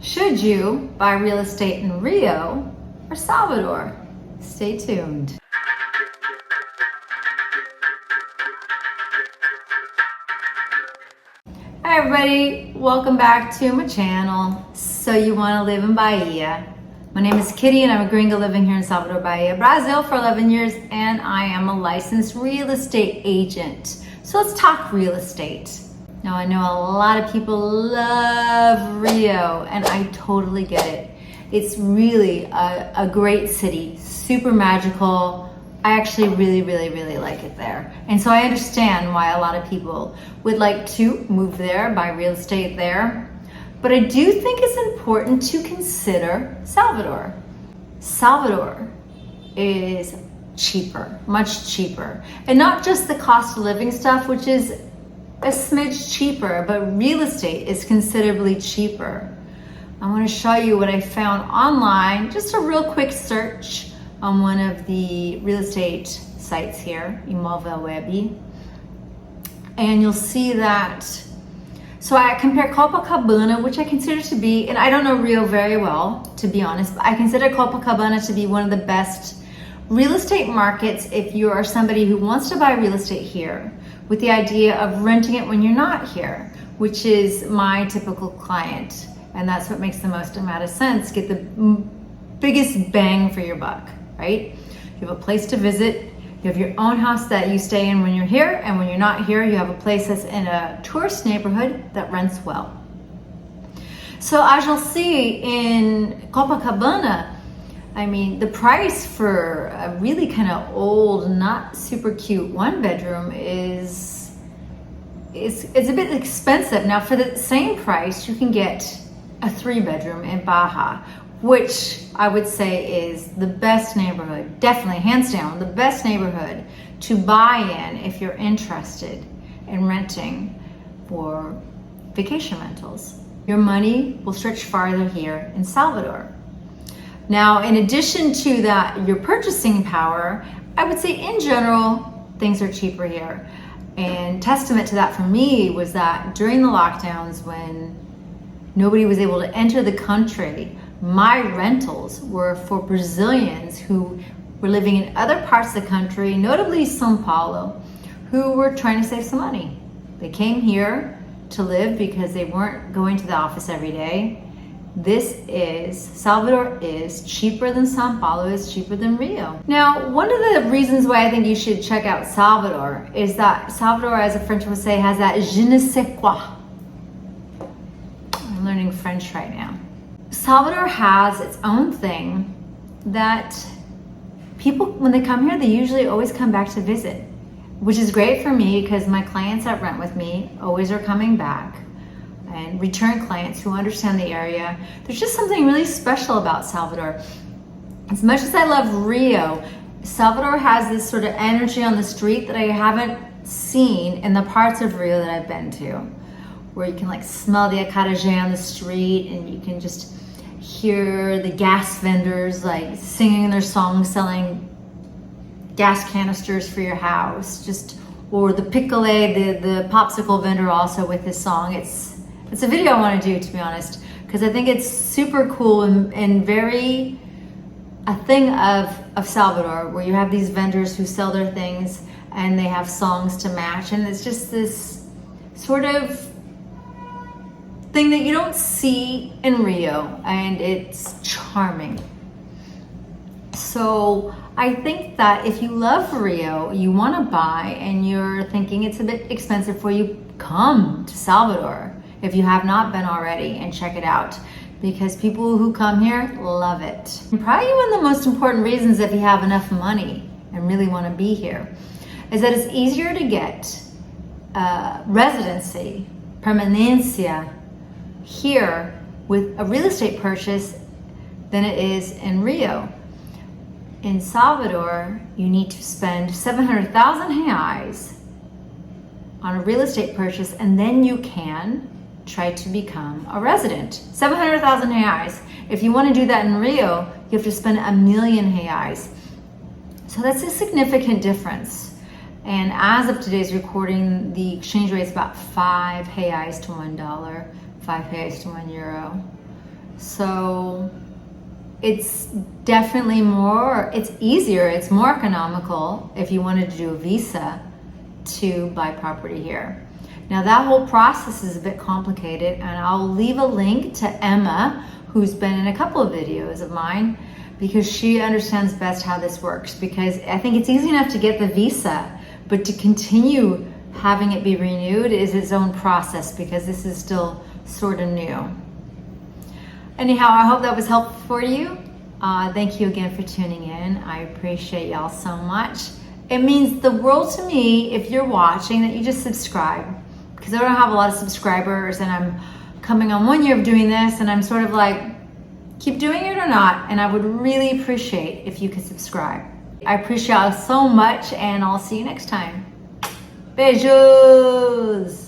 Should you buy real estate in Rio or Salvador? Stay tuned. Hi everybody, welcome back to my channel. So you want to live in Bahia. My name is Kitty and I'm a gringa living here in Salvador, Bahia, Brazil for 11 years, and I am a licensed real estate agent. So let's talk real estate. Now I know a lot of people love Rio and I totally get it. It's really a great city, super magical. I actually really like it there. And so I understand why a lot of people would like to move there, buy real estate there. But I do think it's important to consider Salvador. Salvador is cheaper, much cheaper. And not just the cost of living stuff, which is a smidge cheaper, but real estate is considerably cheaper. I want to show you what I found online, just a real quick search on one of the real estate sites here, Imóvel Web. And you'll see that, so I compare Copacabana, which I consider to be, and I don't know Rio very well, to be honest, but I consider Copacabana to be one of the best real estate markets if you are somebody who wants to buy real estate here with the idea of renting it when you're not here, which is my typical client. And that's what makes the most amount of sense. Get the biggest bang for your buck, right? You have a place to visit. You have your own house that you stay in when you're here, and when you're not here, you have a place that's in a tourist neighborhood that rents well. So as you'll see in Copacabana, I mean, the price for a really kind of old, not super cute one bedroom is a bit expensive. Now for the same price, you can get a 3-bedroom in Bahia, which I would say is the best neighborhood, definitely hands down, the best neighborhood to buy in if you're interested in renting for vacation rentals. Your money will stretch farther here in Salvador. Now, in addition to that, your purchasing power, I would say in general, things are cheaper here. And testament to that for me was that during the lockdowns when nobody was able to enter the country, my rentals were for Brazilians who were living in other parts of the country, notably São Paulo, who were trying to save some money. They came here to live because they weren't going to the office every day. Salvador is cheaper than São Paulo, is cheaper than Rio. Now, one of the reasons why I think you should check out Salvador is that Salvador, as a French would say, has that je ne sais quoi. I'm learning French right now. Salvador has its own thing that people, when they come here, they usually always come back to visit, which is great for me because my clients that rent with me always are coming back, and return clients who understand the area. There's just something really special about Salvador. As much as I love Rio, Salvador has this sort of energy on the street that I haven't seen in the parts of Rio that I've been to, where you can like smell the acarajé on the street and you can just hear the gas vendors like singing their songs, selling gas canisters for your house, or the picolé, the popsicle vendor also with his song. It's a video I want to do, to be honest, because I think it's super cool and very a thing of Salvador, where you have these vendors who sell their things and they have songs to match, and it's just this sort of thing that you don't see in Rio, and it's charming. So I think that if you love Rio, you want to buy, and you're thinking it's a bit expensive for you, come to Salvador if you have not been already and check it out, because people who come here love it. And probably one of the most important reasons, if you have enough money and really want to be here, is that it's easier to get residency, permanencia, here with a real estate purchase than it is in Rio. In Salvador, you need to spend 700,000 reais on a real estate purchase, and then you can try to become a resident. 700,000 reais. If you want to do that in Rio, you have to spend 1 million reais. So that's a significant difference. And as of today's recording, the exchange rate is about 5 reais to $1, 5 reais to €1. So it's definitely it's easier, it's more economical if you wanted to do a visa to buy property here. Now that whole process is a bit complicated, and I'll leave a link to Emma, who's been in a couple of videos of mine, because she understands best how this works. Because I think it's easy enough to get the visa, but to continue having it be renewed is its own process, because this is still sort of new. Anyhow, I hope that was helpful for you. Thank you again for tuning in. I appreciate y'all so much. It means the world to me if you're watching that you just subscribe, because I don't have a lot of subscribers, and I'm coming on 1 year of doing this, and I'm sort of like, keep doing it or not? And I would really appreciate if you could subscribe. I appreciate y'all so much, and I'll see you next time. Beijos!